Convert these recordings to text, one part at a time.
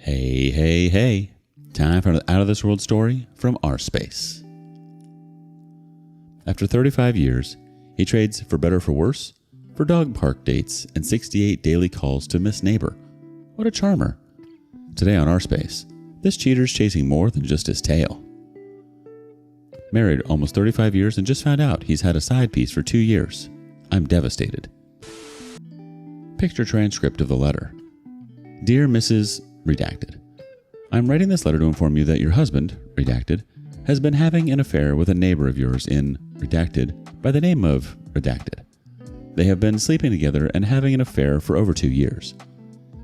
Hey, hey, hey. Time for an out of this world story from rSpace. After 35 years, he trades for better for worse, for dog park dates and 68 daily calls to Miss Neighbor. What a charmer. Today on rSpace, this cheater's chasing more than just his tail. Married almost 35 years and just found out he's had a side piece for 2 years. I'm devastated. Picture transcript of the letter. Dear Mrs. Redacted, I'm writing this letter to inform you that your husband, Redacted, has been having an affair with a neighbor of yours in Redacted by the name of Redacted. They have been sleeping together and having an affair for over 2 years.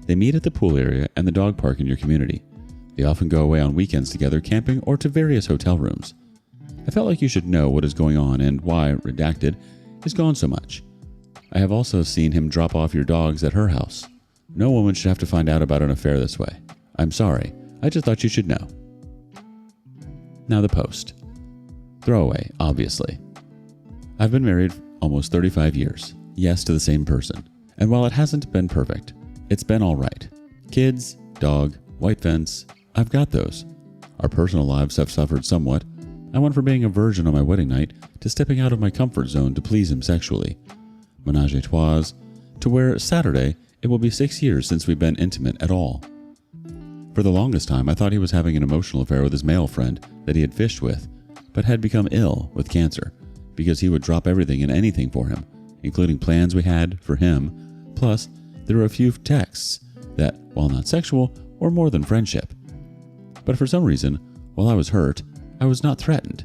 They meet at the pool area and the dog park in your community. They often go away on weekends together camping or to various hotel rooms. I felt like you should know what is going on and why Redacted is gone so much. I have also seen him drop off your dogs at her house. No woman should have to find out about an affair this way. I'm sorry. I just thought you should know. Now the post. Throwaway, obviously. I've been married almost 35 years. Yes, to the same person. And while it hasn't been perfect, it's been all right. Kids, dog, white fence, I've got those. Our personal lives have suffered somewhat. I went from being a virgin on my wedding night to stepping out of my comfort zone to please him sexually. Menage a trois, to where Saturday it will be 6 years since we've been intimate at all. For the longest time, I thought he was having an emotional affair with his male friend that he had fished with, but had become ill with cancer because he would drop everything and anything for him, including plans we had for him. Plus, there were a few texts that, while not sexual, were more than friendship. But for some reason, while I was hurt, I was not threatened.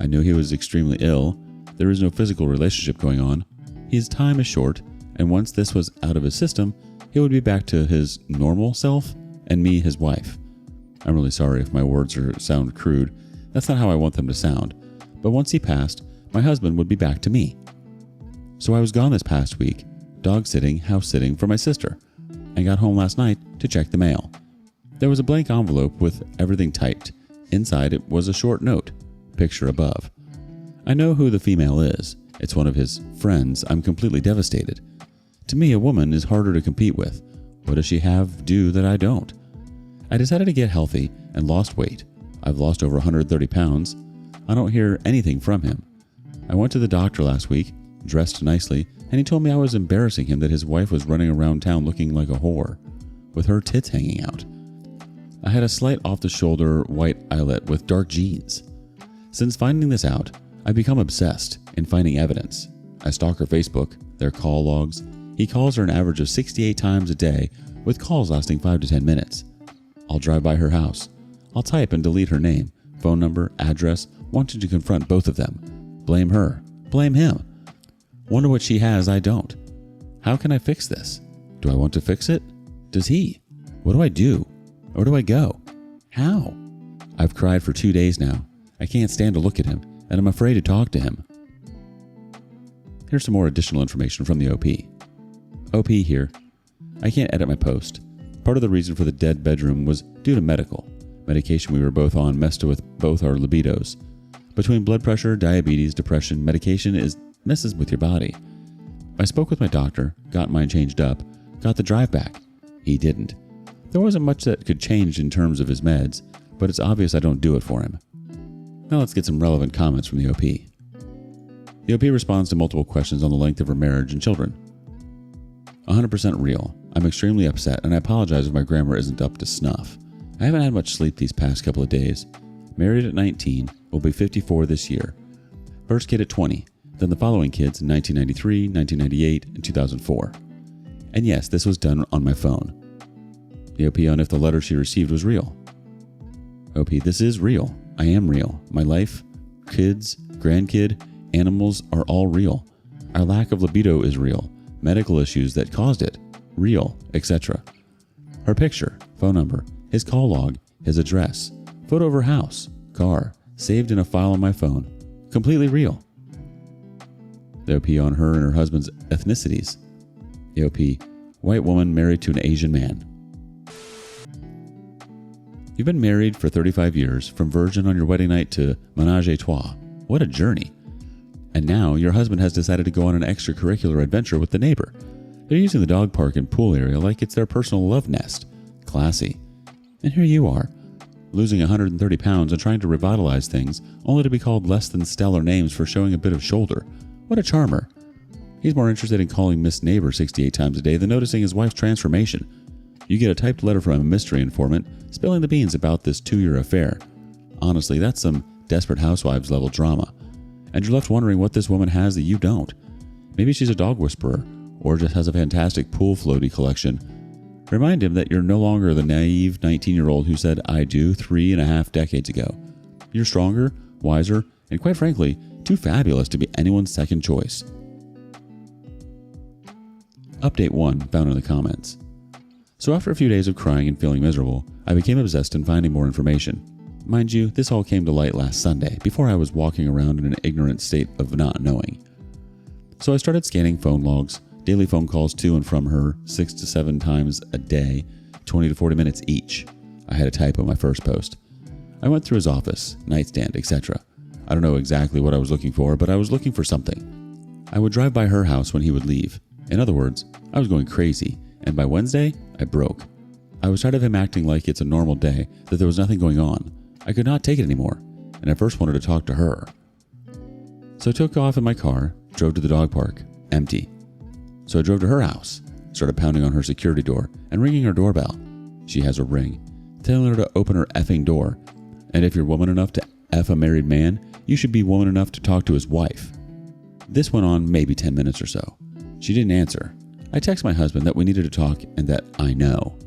I knew he was extremely ill. There is no physical relationship going on. His time is short, and once this was out of his system, he would be back to his normal self and me his wife. I'm really sorry if my words sound crude. That's not how I want them to sound. But once he passed, my husband would be back to me. So I was gone this past week, dog sitting, house sitting for my sister, and got home last night to check the mail. There was a blank envelope with everything typed. Inside it was a short note, picture above. I know who the female is. It's one of his friends. I'm completely devastated. To me, a woman is harder to compete with. What does she do that I don't? I decided to get healthy and lost weight. I've lost over 130 pounds. I don't hear anything from him. I went to the doctor last week, dressed nicely, and he told me I was embarrassing him that his wife was running around town looking like a whore, with her tits hanging out. I had a slight off-the-shoulder white eyelet with dark jeans. Since finding this out, I've become obsessed in finding evidence. I stalk her Facebook, their call logs. He calls her an average of 68 times a day, with calls lasting 5 to 10 minutes. I'll drive by her house. I'll type and delete her name, phone number, address, wanting to confront both of them. Blame her. Blame him. Wonder what she has I don't. How can I fix this? Do I want to fix it? Does he? What do I do? Where do I go? How? I've cried for 2 days now. I can't stand to look at him, and I'm afraid to talk to him. Here's some more additional information from the OP. OP here. I can't edit my post. Part of the reason for the dead bedroom was due to medication we were both on messed with both our libidos. Between blood pressure, diabetes, depression, medication messes with your body. I spoke with my doctor, got mine changed up, got the drive back. He didn't. There wasn't much that could change in terms of his meds, but it's obvious I don't do it for him. Now let's get some relevant comments from the OP. The OP responds to multiple questions on the length of her marriage and children. 100% real. I'm extremely upset and I apologize if my grammar isn't up to snuff. I haven't had much sleep these past couple of days. Married at 19, will be 54 this year. First kid at 20, then the following kids in 1993, 1998, and 2004. And yes, this was done on my phone. The OP on if the letter she received was real. OP, this is real. I am real. My life, kids, grandkid, animals are all real. Our lack of libido is real. Medical issues that caused it, real, etc. Her picture, phone number, his call log, his address, photo of her house, car, saved in a file on my phone, completely real. The OP on her and her husband's ethnicities. The OP, white woman married to an Asian man. You've been married for 35 years, from virgin on your wedding night to menage a trois. What a journey. And now your husband has decided to go on an extracurricular adventure with the neighbor. They're using the dog park and pool area like it's their personal love nest. Classy. And here you are, losing 130 pounds and trying to revitalize things, only to be called less than stellar names for showing a bit of shoulder. What a charmer. He's more interested in calling Miss Neighbor 68 times a day than noticing his wife's transformation. You get a typed letter from a mystery informant spilling the beans about this 2-year affair. Honestly, that's some Desperate Housewives level drama. And you're left wondering what this woman has that you don't. Maybe she's a dog whisperer, or just has a fantastic pool floaty collection. Remind him that you're no longer the naive 19-year-old who said "I do" 3.5 decades ago. You're stronger, wiser, and quite frankly, too fabulous to be anyone's second choice. Update 1 found in the comments. So after a few days of crying and feeling miserable, I became obsessed in finding more information. Mind you, this all came to light last Sunday, before I was walking around in an ignorant state of not knowing. So I started scanning phone logs, daily phone calls to and from her 6 to 7 times a day, 20 to 40 minutes each. I had a typo in my first post. I went through his office, nightstand, etc. I don't know exactly what I was looking for, but I was looking for something. I would drive by her house when he would leave. In other words, I was going crazy, and by Wednesday, I broke. I was tired of him acting like it's a normal day, that there was nothing going on. I could not take it anymore, and I first wanted to talk to her. So I took off in my car, drove to the dog park, empty. So I drove to her house, started pounding on her security door and ringing her doorbell. She has a ring, telling her to open her effing door. And if you're woman enough to F a married man, you should be woman enough to talk to his wife. This went on maybe 10 minutes or so. She didn't answer. I texted my husband that we needed to talk and that I know.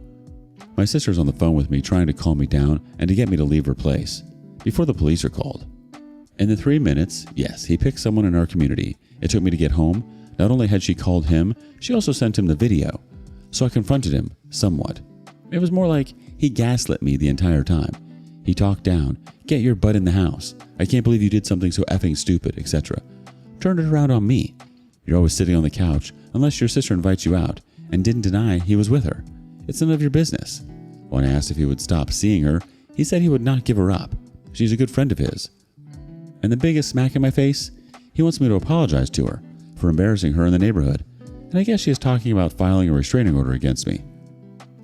My sister's on the phone with me trying to calm me down and to get me to leave her place before the police are called. In the 3 minutes, yes, he picked someone in our community. It took me to get home. Not only had she called him, she also sent him the video. So I confronted him somewhat. It was more like he gaslit me the entire time. He talked down, "Get your butt in the house. I can't believe you did something so effing stupid," etc. Turned it around on me. You're always sitting on the couch unless your sister invites you out, and didn't deny he was with her. It's none of your business. When I asked if he would stop seeing her, he said he would not give her up. She's a good friend of his. And the biggest smack in my face, he wants me to apologize to her for embarrassing her in the neighborhood. And I guess she is talking about filing a restraining order against me.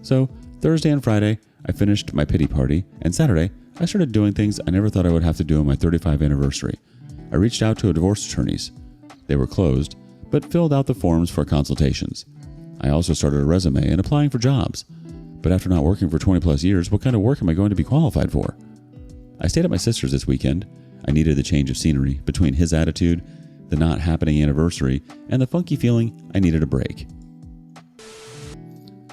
So Thursday and Friday, I finished my pity party, and Saturday, I started doing things I never thought I would have to do on my 35th anniversary. I reached out to divorce attorneys. They were closed, but filled out the forms for consultations. I also started a resume and applying for jobs. But after not working for 20 plus years, what kind of work am I going to be qualified for? I stayed at my sister's this weekend. I needed the change of scenery between his attitude, the not happening anniversary, and the funky feeling I needed a break.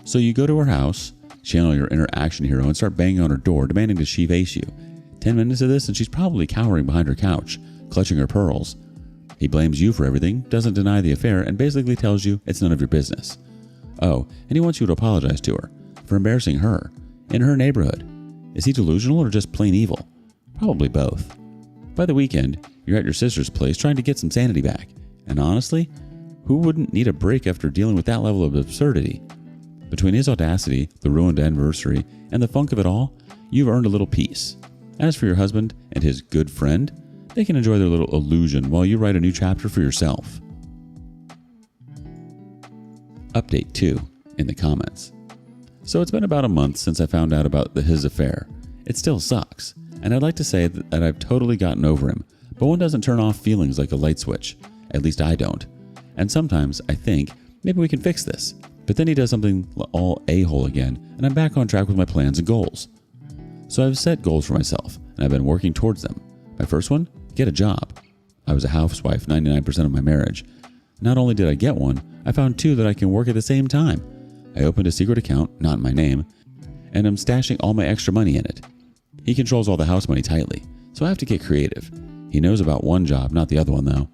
So you go to her house, channel your inner action hero, and start banging on her door, demanding that she face you. 10 minutes of this, and she's probably cowering behind her couch, clutching her pearls. He blames you for everything, doesn't deny the affair, and basically tells you it's none of your business. Oh, and he wants you to apologize to her for embarrassing her in her neighborhood. Is he delusional or just plain evil? Probably both. By the weekend, you're at your sister's place trying to get some sanity back. And honestly, who wouldn't need a break after dealing with that level of absurdity? Between his audacity, the ruined anniversary, and the funk of it all, you've earned a little peace. As for your husband and his good friend, they can enjoy their little illusion while you write a new chapter for yourself. Update 2 in the comments. So it's been about a month since I found out about his affair. It still sucks, and I'd like to say that I've totally gotten over him, but one doesn't turn off feelings like a light switch. At least I don't. And sometimes I think, maybe we can fix this. But then he does something all a-hole again, and I'm back on track with my plans and goals. So I've set goals for myself, and I've been working towards them. My first one, get a job. I was a housewife 99% of my marriage. Not only did I get one, I found 2 that I can work at the same time. I opened a secret account, not in my name, and I'm stashing all my extra money in it. He controls all the house money tightly, so I have to get creative. He knows about one job, not the other one though.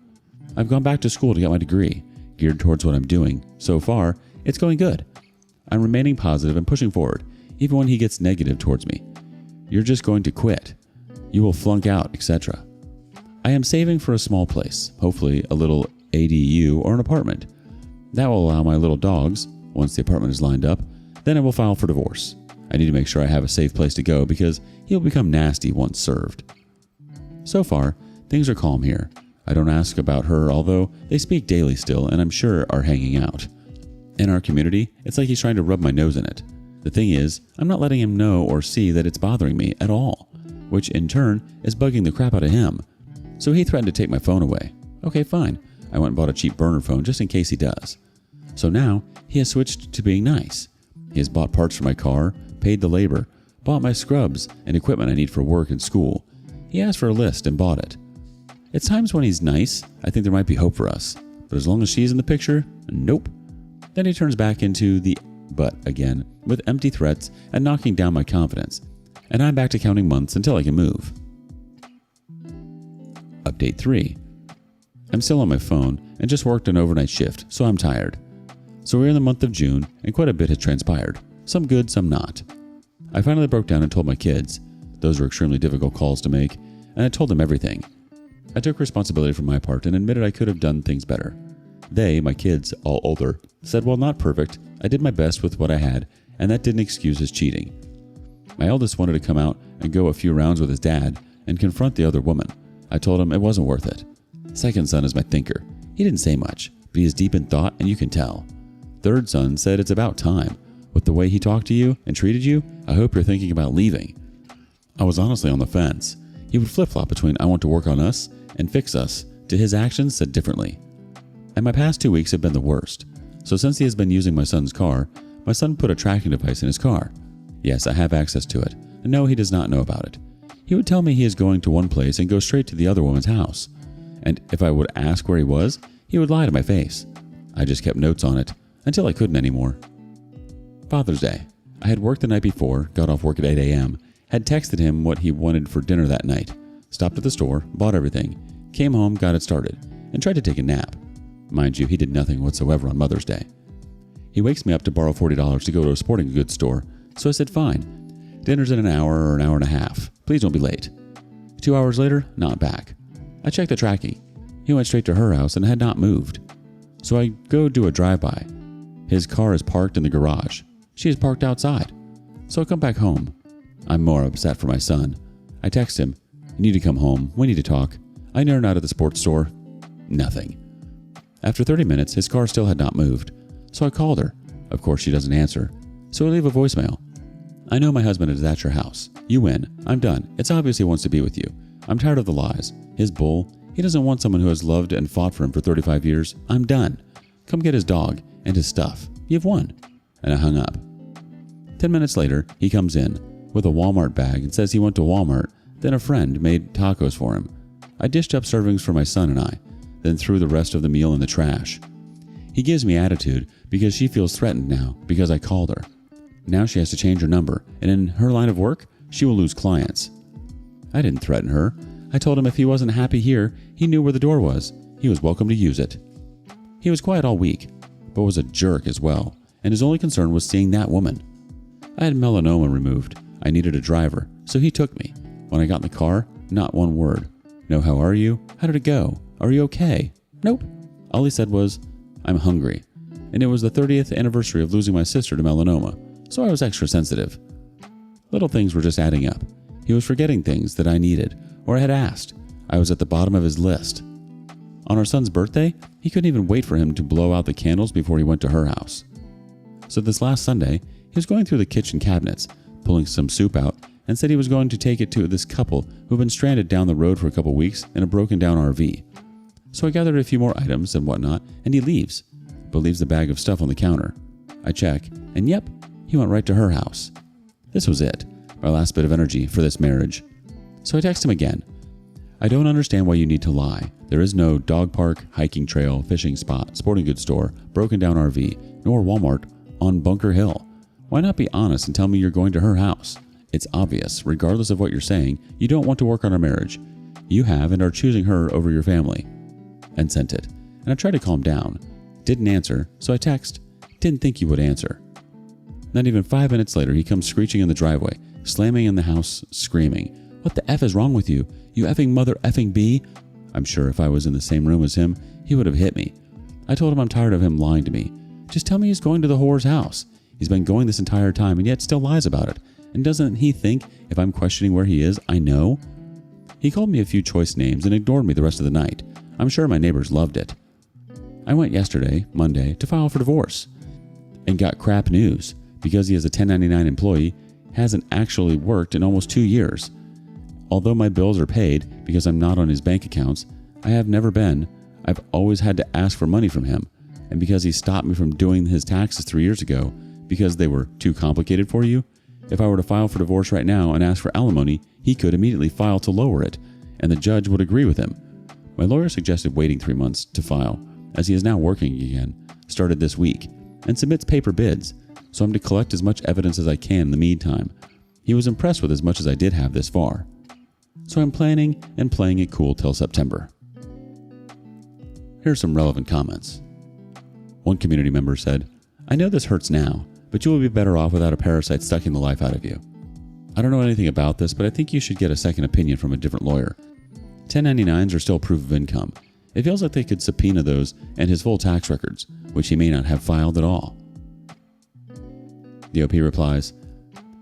I've gone back to school to get my degree, geared towards what I'm doing. So far, it's going good. I'm remaining positive and pushing forward, even when he gets negative towards me. You're just going to quit. You will flunk out, etc. I am saving for a small place, hopefully a little ADU or an apartment. That will allow my little dogs, once the apartment is lined up, then I will file for divorce. I need to make sure I have a safe place to go because he'll become nasty once served. So far, things are calm here. I don't ask about her, although they speak daily still and I'm sure are hanging out. In our community, it's like he's trying to rub my nose in it. The thing is, I'm not letting him know or see that it's bothering me at all, which in turn is bugging the crap out of him. So he threatened to take my phone away. Okay, fine. I went and bought a cheap burner phone just in case he does. So now he has switched to being nice. He has bought parts for my car, paid the labor, bought my scrubs and equipment I need for work and school. He asked for a list and bought it. It's times when he's nice, I think there might be hope for us. But as long as she's in the picture, nope. Then he turns back into the but again, with empty threats and knocking down my confidence. And I'm back to counting months until I can move. Update 3. I'm still on my phone and just worked an overnight shift, so I'm tired. So we're in the month of June and quite a bit has transpired. Some good, some not. I finally broke down and told my kids. Those were extremely difficult calls to make, and I told them everything. I took responsibility for my part and admitted I could have done things better. They, my kids, all older, said while not perfect, I did my best with what I had, and that didn't excuse his cheating. My eldest wanted to come out and go a few rounds with his dad and confront the other woman. I told him it wasn't worth it. Second son is my thinker. He didn't say much, but he is deep in thought and you can tell. Third son said it's about time. With the way he talked to you and treated you, I hope you're thinking about leaving. I was honestly on the fence. He would flip-flop between I want to work on us and fix us to his actions said differently. And my past 2 weeks have been the worst. So since he has been using my son's car, my son put a tracking device in his car. Yes, I have access to it. And no, he does not know about it. He would tell me he is going to one place and go straight to the other woman's house. And if I would ask where he was, he would lie to my face. I just kept notes on it until I couldn't anymore. Father's Day. I had worked the night before, got off work at 8 a.m., had texted him what he wanted for dinner that night, stopped at the store, bought everything, came home, got it started, and tried to take a nap. Mind you, he did nothing whatsoever on Mother's Day. He wakes me up to borrow $40 to go to a sporting goods store, so I said fine. Dinner's in an hour or an hour and a half. Please don't be late. 2 hours later, not back. I checked the tracking. He went straight to her house and had not moved. So I go do a drive-by. His car is parked in the garage. She is parked outside. So I come back home. I'm more upset for my son. I text him, "You need to come home. We need to talk." I nerd out at the sports store. Nothing. After 30 minutes, his car still had not moved. So I called her. Of course, she doesn't answer. So I leave a voicemail. "I know my husband is at your house. You win. I'm done. It's obvious he wants to be with you. I'm tired of the lies. His bull. He doesn't want someone who has loved and fought for him for 35 years. I'm done. Come get his dog and his stuff. You've won." And I hung up. 10 minutes later, he comes in with a Walmart bag and says he went to Walmart, then a friend made tacos for him. I dished up servings for my son and I, then threw the rest of the meal in the trash. He gives me attitude because she feels threatened now because I called her. Now she has to change her number, and in her line of work, she will lose clients. I didn't threaten her. I told him if he wasn't happy here, he knew where the door was. He was welcome to use it. He was quiet all week, but was a jerk as well, and his only concern was seeing that woman. I had melanoma removed. I needed a driver, so he took me. When I got in the car, not one word. No, how are you? How did it go? Are you okay? Nope. All he said was, "I'm hungry." And it was the 30th anniversary of losing my sister to melanoma, so I was extra sensitive. Little things were just adding up. He was forgetting things that I needed, or I had asked. I was at the bottom of his list. On our son's birthday, he couldn't even wait for him to blow out the candles before he went to her house. So this last Sunday, he was going through the kitchen cabinets, pulling some soup out, and said he was going to take it to this couple who've been stranded down the road for a couple weeks in a broken down RV. So I gathered a few more items and whatnot, and he leaves, but leaves the bag of stuff on the counter. I check, and yep, he went right to her house. This was it, our last bit of energy for this marriage. So I text him again. "I don't understand why you need to lie. There is no dog park, hiking trail, fishing spot, sporting goods store, broken down RV, nor Walmart on Bunker Hill. Why not be honest and tell me you're going to her house? It's obvious, regardless of what you're saying, you don't want to work on our marriage. You have and are choosing her over your family." And sent it. And I tried to calm down. Didn't answer, so I text. Didn't think you would answer. Not even 5 minutes later, he comes screeching in the driveway, slamming in the house, screaming, "What the F is wrong with you? You effing mother effing B?" I'm sure if I was in the same room as him, he would have hit me. I told him I'm tired of him lying to me. Just tell me he's going to the whore's house. He's been going this entire time and yet still lies about it. And doesn't he think if I'm questioning where he is, I know? He called me a few choice names and ignored me the rest of the night. I'm sure my neighbors loved it. I went yesterday, Monday, to file for divorce and got crap news. because he is a 1099 employee, hasn't actually worked in almost 2 years. Although my bills are paid because I'm not on his bank accounts, I've always had to ask for money from him. And because he stopped me from doing his taxes 3 years ago because they were too complicated for you, if I were to file for divorce right now and ask for alimony, he could immediately file to lower it, and the judge would agree with him. My lawyer suggested waiting 3 months to file, as he is now working again, started this week, and submits paper bids, so I'm to collect as much evidence as I can in the meantime. He was impressed with as much as I did have this far. So I'm planning and playing it cool till September. Here are some relevant comments. One community member said, "I know this hurts now, but you will be better off without a parasite sucking the life out of you. I don't know anything about this, but I think you should get a second opinion from a different lawyer. 1099s are still proof of income. It feels like they could subpoena those and his full tax records, which he may not have filed at all." The OP replies,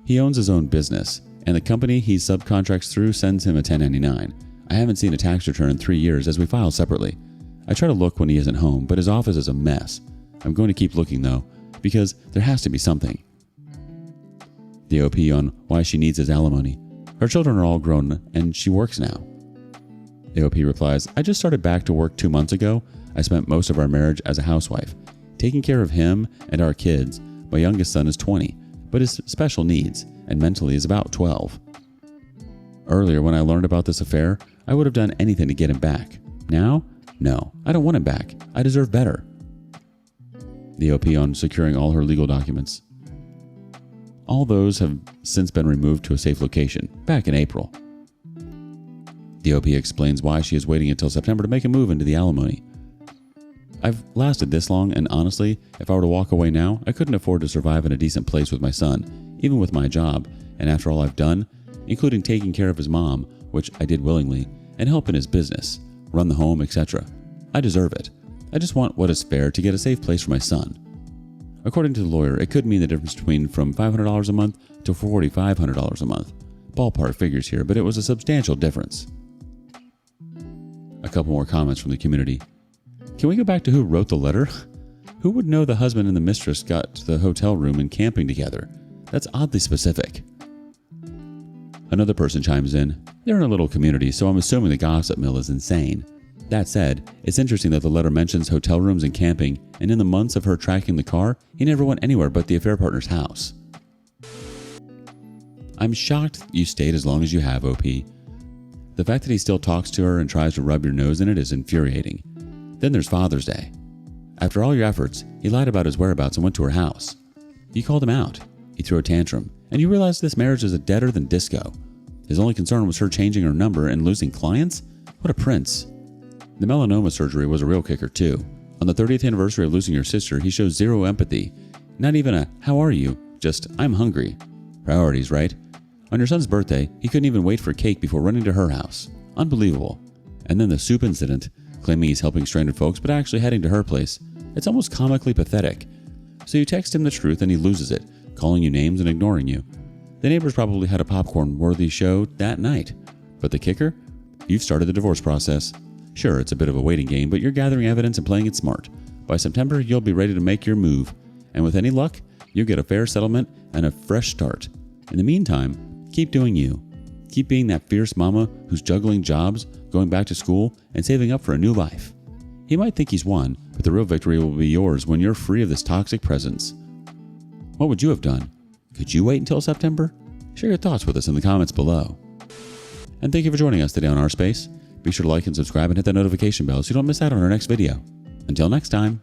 "He owns his own business, and the company he subcontracts through sends him a 1099. I haven't seen a tax return in 3 years as we file separately. I try to look when he isn't home, but his office is a mess. I'm going to keep looking though, because there has to be something." The OP on why she needs his alimony. Her children are all grown and she works now. The OP replies, "I just started back to work 2 months ago. I spent most of our marriage as a housewife, taking care of him and our kids. My youngest son is 20, but has special needs and mentally is about 12. Earlier, when I learned about this affair, I would have done anything to get him back. Now, no, I don't want him back. I deserve better." The OP on securing all her legal documents. All those have since been removed to a safe location, back in April. The OP explains why she is waiting until September to make a move into the alimony. "I've lasted this long, and honestly, if I were to walk away now, I couldn't afford to survive in a decent place with my son, even with my job, and after all I've done, including taking care of his mom, which I did willingly, and help in his business, run the home, etc. I deserve it. I just want what is fair to get a safe place for my son." According to the lawyer, it could mean the difference between from $500 a month to $4,500 a month. Ballpark figures here, but it was a substantial difference. A couple more comments from the community. "Can we go back to who wrote the letter? Who would know the husband and the mistress got to the hotel room and camping together? That's oddly specific." Another person chimes in, "They're in a little community, so I'm assuming the gossip mill is insane. That said, it's interesting that the letter mentions hotel rooms and camping, and in the months of her tracking the car, he never went anywhere but the affair partner's house." "I'm shocked you stayed as long as you have, OP. The fact that he still talks to her and tries to rub your nose in it is infuriating. Then there's Father's Day. After all your efforts, he lied about his whereabouts and went to her house. You called him out. He threw a tantrum, and you realized this marriage is a deader than disco. His only concern was her changing her number and losing clients? What a prince. The melanoma surgery was a real kicker too. On the 30th anniversary of losing your sister, he shows zero empathy. Not even a, 'how are you?' Just, 'I'm hungry.' Priorities, right? On your son's birthday, he couldn't even wait for cake before running to her house. Unbelievable. And then the soup incident, claiming he's helping stranded folks but actually heading to her place. It's almost comically pathetic. So you text him the truth and he loses it, calling you names and ignoring you. The neighbors probably had a popcorn-worthy show that night. But the kicker? You've started the divorce process. Sure, it's a bit of a waiting game, but you're gathering evidence and playing it smart. By September, you'll be ready to make your move. And with any luck, you'll get a fair settlement and a fresh start. In the meantime, keep doing you. Keep being that fierce mama who's juggling jobs, going back to school, and saving up for a new life. He might think he's won, but the real victory will be yours when you're free of this toxic presence. What would you have done? Could you wait until September? Share your thoughts with us in the comments below. And thank you for joining us today on rSpace. Be sure to like and subscribe and hit that notification bell so you don't miss out on our next video. Until next time.